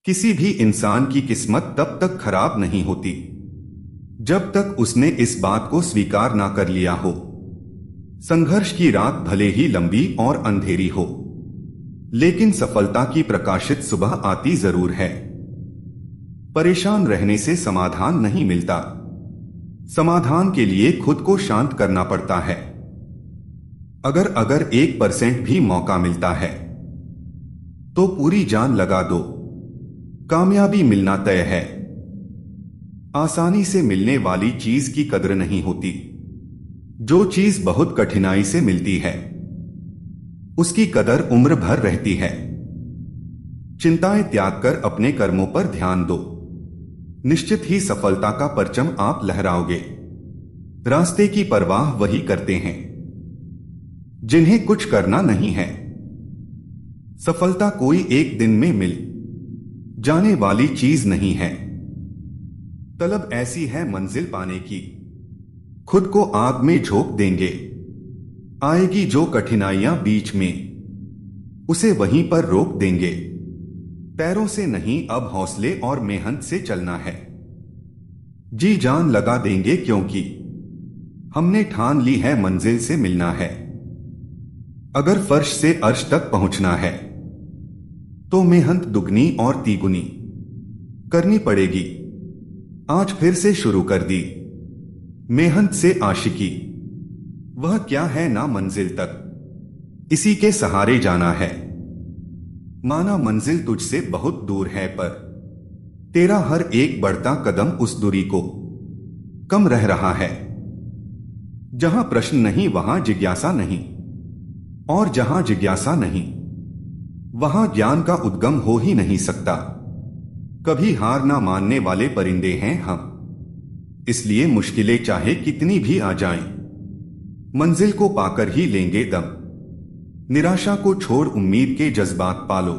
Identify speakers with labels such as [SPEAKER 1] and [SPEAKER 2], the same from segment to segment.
[SPEAKER 1] किसी भी इंसान की किस्मत तब तक खराब नहीं होती जब तक उसने इस बात को स्वीकार ना कर लिया हो। संघर्ष की रात भले ही लंबी और अंधेरी हो, लेकिन सफलता की प्रकाशित सुबह आती जरूर है। परेशान रहने से समाधान नहीं मिलता। समाधान के लिए खुद को शांत करना पड़ता है। अगर अगर 1% भी मौका मिलता है तो पूरी जान लगा दो। कामयाबी मिलना तय है। आसानी से मिलने वाली चीज की कद्र नहीं होती। जो चीज बहुत कठिनाई से मिलती है उसकी कदर उम्र भर रहती है। चिंताएं त्याग कर अपने कर्मों पर ध्यान दो। निश्चित ही सफलता का परचम आप लहराओगे। रास्ते की परवाह वही करते हैं जिन्हें कुछ करना नहीं है। सफलता कोई एक दिन में मिल जाने वाली चीज नहीं है। तलब ऐसी है मंजिल पाने की, खुद को आग में झोंक देंगे। आएगी जो कठिनाइयां बीच में, उसे वहीं पर रोक देंगे। पैरों से नहीं अब हौसले और मेहनत से चलना है। जी जान लगा देंगे क्योंकि हमने ठान ली है मंजिल से मिलना है। अगर फर्श से अर्श तक पहुंचना है तो मेहनत दुगनी और तिगुनी करनी पड़ेगी। आज फिर से शुरू कर दी मेहनत से आशिकी। वह क्या है ना मंजिल तक इसी के सहारे जाना है। माना मंजिल तुझसे बहुत दूर है पर तेरा हर एक बढ़ता कदम उस दूरी को कम रह रहा है। जहां प्रश्न नहीं वहां जिज्ञासा नहीं, और जहां जिज्ञासा नहीं वहां ज्ञान का उद्गम हो ही नहीं सकता। कभी हार ना मानने वाले परिंदे हैं हम, इसलिए मुश्किलें चाहे कितनी भी आ जाएं, मंजिल को पाकर ही लेंगे दम। निराशा को छोड़ उम्मीद के जज्बात पालो।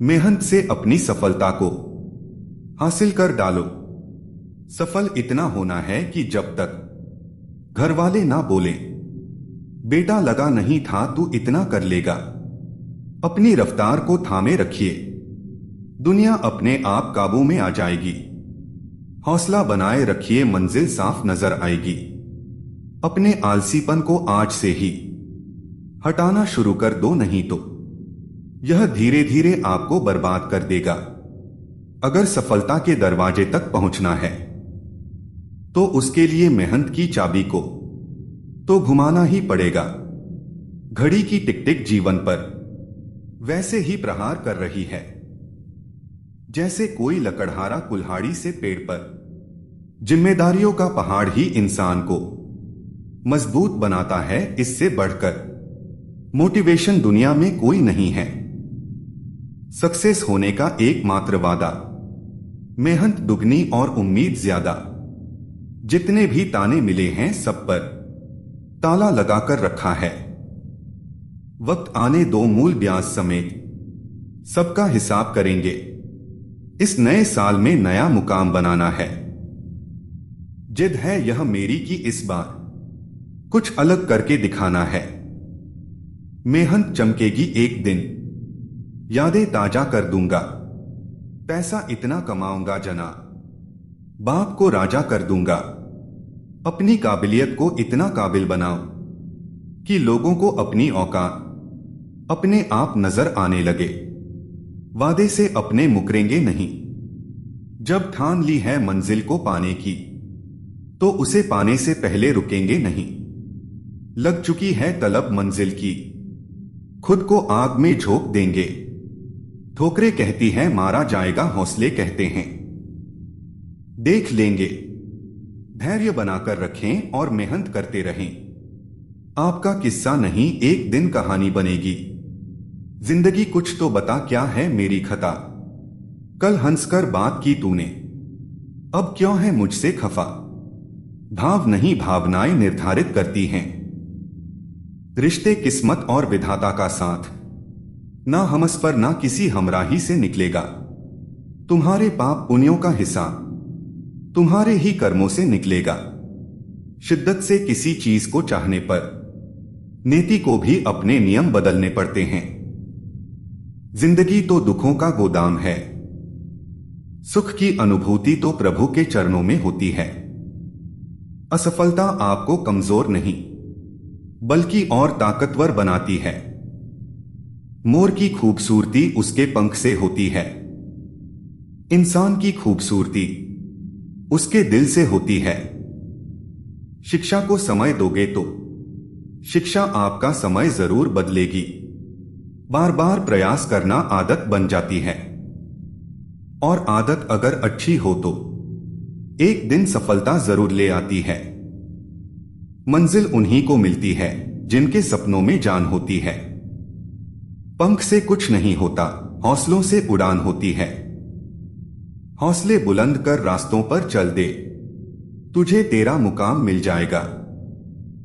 [SPEAKER 1] मेहनत से अपनी सफलता को हासिल कर डालो। सफल इतना होना है कि जब तक घर वाले ना बोले बेटा लगा नहीं था तू इतना कर लेगा। अपनी रफ्तार को थामे रखिए, दुनिया अपने आप काबू में आ जाएगी। हौसला बनाए रखिए, मंजिल साफ नजर आएगी। अपने आलसीपन को आज से ही हटाना शुरू कर दो, नहीं तो यह धीरे धीरे आपको बर्बाद कर देगा। अगर सफलता के दरवाजे तक पहुंचना है तो उसके लिए मेहनत की चाबी को तो घुमाना ही पड़ेगा। घड़ी की टिक टिक जीवन पर वैसे ही प्रहार कर रही है जैसे कोई लकड़हारा कुल्हाड़ी से पेड़ पर। जिम्मेदारियों का पहाड़ ही इंसान को मजबूत बनाता है। इससे बढ़कर मोटिवेशन दुनिया में कोई नहीं है। सक्सेस होने का एकमात्र वादा मेहनत दुगनी और उम्मीद ज्यादा। जितने भी ताने मिले हैं सब पर ताला लगाकर रखा है। वक्त आने दो, मूल ब्याज समेत सबका हिसाब करेंगे। इस नए साल में नया मुकाम बनाना है। जिद है यह मेरी कि इस बार कुछ अलग करके दिखाना है। मेहनत चमकेगी एक दिन, यादें ताजा कर दूंगा। पैसा इतना कमाऊंगा जना, बाप को राजा कर दूंगा। अपनी काबिलियत को इतना काबिल बनाओ कि लोगों को अपनी औकात अपने आप नजर आने लगे। वादे से अपने मुकरेंगे नहीं। जब ठान ली है मंजिल को पाने की तो उसे पाने से पहले रुकेंगे नहीं। लग चुकी है तलब मंजिल की, खुद को आग में झोंक देंगे। ठोकरें कहती है मारा जाएगा, हौसले कहते हैं देख लेंगे। धैर्य बनाकर रखें और मेहनत करते रहें। आपका किस्सा नहीं एक दिन कहानी बनेगी। जिंदगी कुछ तो बता, क्या है मेरी खता। कल हंसकर बात की तूने, अब क्यों है मुझसे खफा। भाव नहीं भावनाएं निर्धारित करती हैं। रिश्ते किस्मत और विधाता का साथ, ना हमस पर ना किसी हमराही से निकलेगा। तुम्हारे पाप पुण्यों का हिसाब तुम्हारे ही कर्मों से निकलेगा। शिद्दत से किसी चीज को चाहने पर नीति को भी अपने नियम बदलने पड़ते हैं। जिंदगी तो दुखों का गोदाम है, सुख की अनुभूति तो प्रभु के चरणों में होती है। असफलता आपको कमजोर नहीं बल्कि और ताकतवर बनाती है। मोर की खूबसूरती उसके पंख से होती है। इंसान की खूबसूरती उसके दिल से होती है। शिक्षा को समय दोगे तो शिक्षा आपका समय जरूर बदलेगी। बार बार प्रयास करना आदत बन जाती है और आदत अगर अच्छी हो तो एक दिन सफलता जरूर ले आती है। मंजिल उन्हीं को मिलती है जिनके सपनों में जान होती है। पंख से कुछ नहीं होता, हौसलों से उड़ान होती है। हौसले बुलंद कर रास्तों पर चल दे, तुझे तेरा मुकाम मिल जाएगा।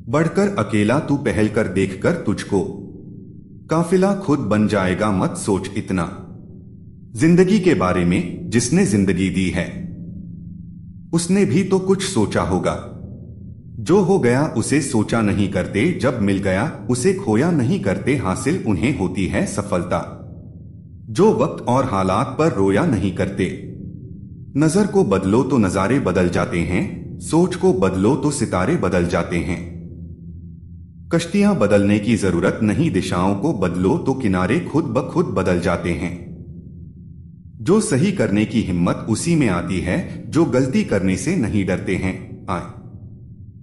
[SPEAKER 1] बढ़कर अकेला तू पहल कर देखकर तुझको काफिला खुद बन जाएगा। मत सोच इतना जिंदगी के बारे में, जिसने जिंदगी दी है उसने भी तो कुछ सोचा होगा। जो हो गया उसे सोचा नहीं करते, जब मिल गया उसे खोया नहीं करते। हासिल उन्हें होती है सफलता जो वक्त और हालात पर रोया नहीं करते। नजर को बदलो तो नजारे बदल जाते हैं, सोच को बदलो तो सितारे बदल जाते हैं। कश्तियां बदलने की जरूरत नहीं, दिशाओं को बदलो तो किनारे खुद ब खुद बदल जाते हैं। जो सही करने की हिम्मत उसी में आती है जो गलती करने से नहीं डरते हैं। आए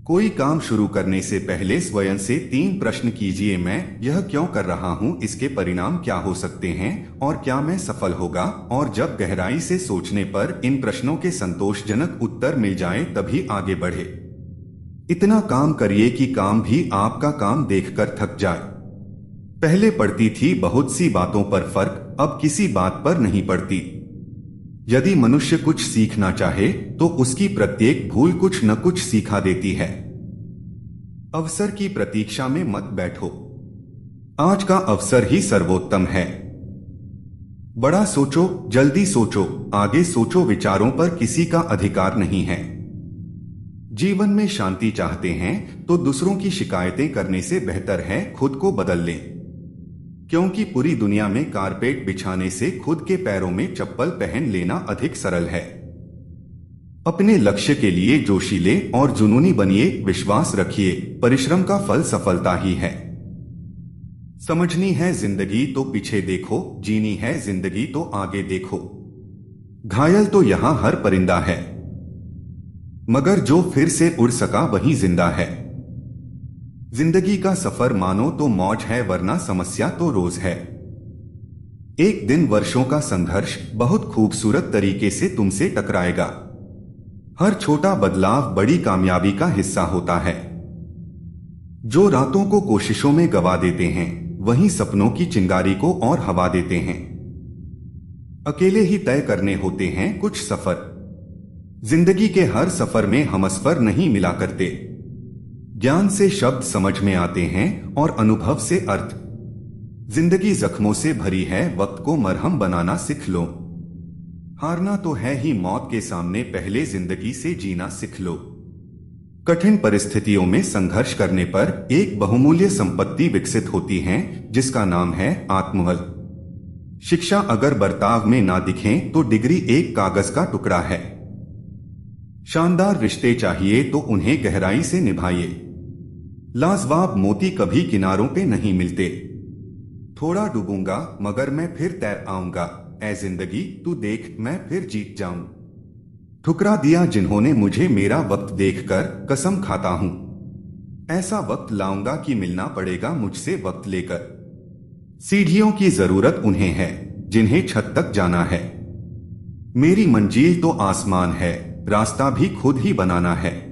[SPEAKER 1] कोई काम शुरू करने से पहले स्वयं से 3 प्रश्न कीजिए। मैं यह क्यों कर रहा हूं, इसके परिणाम क्या हो सकते हैं और क्या मैं सफल होगा। और जब गहराई से सोचने पर इन प्रश्नों के संतोषजनक उत्तर मिल जाए तभी आगे बढ़े। इतना काम करिए कि काम भी आपका काम देखकर थक जाए। पहले पड़ती थी बहुत सी बातों पर फर्क, अब किसी बात पर नहीं पड़ती। यदि मनुष्य कुछ सीखना चाहे तो उसकी प्रत्येक भूल कुछ न कुछ सिखा देती है। अवसर की प्रतीक्षा में मत बैठो, आज का अवसर ही सर्वोत्तम है। बड़ा सोचो, जल्दी सोचो, आगे सोचो। विचारों पर किसी का अधिकार नहीं है। जीवन में शांति चाहते हैं तो दूसरों की शिकायतें करने से बेहतर है खुद को बदल लें, क्योंकि पूरी दुनिया में कारपेट बिछाने से खुद के पैरों में चप्पल पहन लेना अधिक सरल है। अपने लक्ष्य के लिए जोशीले और जुनूनी बनिए, विश्वास रखिए, परिश्रम का फल सफलता ही है। समझनी है जिंदगी तो पीछे देखो, जीनी है जिंदगी तो आगे देखो। घायल तो यहां हर परिंदा है, मगर जो फिर से उड़ सका वही जिंदा है। जिंदगी का सफर मानो तो मौज है, वरना समस्या तो रोज है। एक दिन वर्षों का संघर्ष बहुत खूबसूरत तरीके से तुमसे टकराएगा। हर छोटा बदलाव बड़ी कामयाबी का हिस्सा होता है। जो रातों को कोशिशों में गवा देते हैं वहीं सपनों की चिंगारी को और हवा देते हैं। अकेले ही तय करने होते हैं कुछ सफर। जिंदगी के हर सफर में हमसफर नहीं मिला करते। ज्ञान से शब्द समझ में आते हैं और अनुभव से अर्थ। जिंदगी जख्मों से भरी है, वक्त को मरहम बनाना सीख लो। हारना तो है ही मौत के सामने, पहले जिंदगी से जीना सीख लो। कठिन परिस्थितियों में संघर्ष करने पर एक बहुमूल्य संपत्ति विकसित होती है जिसका नाम है आत्मबल। शिक्षा अगर बर्ताव में ना दिखें तो डिग्री एक कागज का टुकड़ा है। शानदार रिश्ते चाहिए तो उन्हें गहराई से निभाइए। लाजवाब मोती कभी किनारों पे नहीं मिलते। थोड़ा डूबूंगा मगर मैं फिर तैर आऊंगा, ऐ जिंदगी तू देख मैं फिर जीत जाऊं। ठुकरा दिया जिन्होंने मुझे, मेरा वक्त देखकर कसम खाता हूं। ऐसा वक्त लाऊंगा कि मिलना पड़ेगा मुझसे वक्त लेकर। सीढ़ियों की जरूरत उन्हें है जिन्हें छत तक जाना है। मेरी मंजिल तो आसमान है, रास्ता भी खुद ही बनाना है।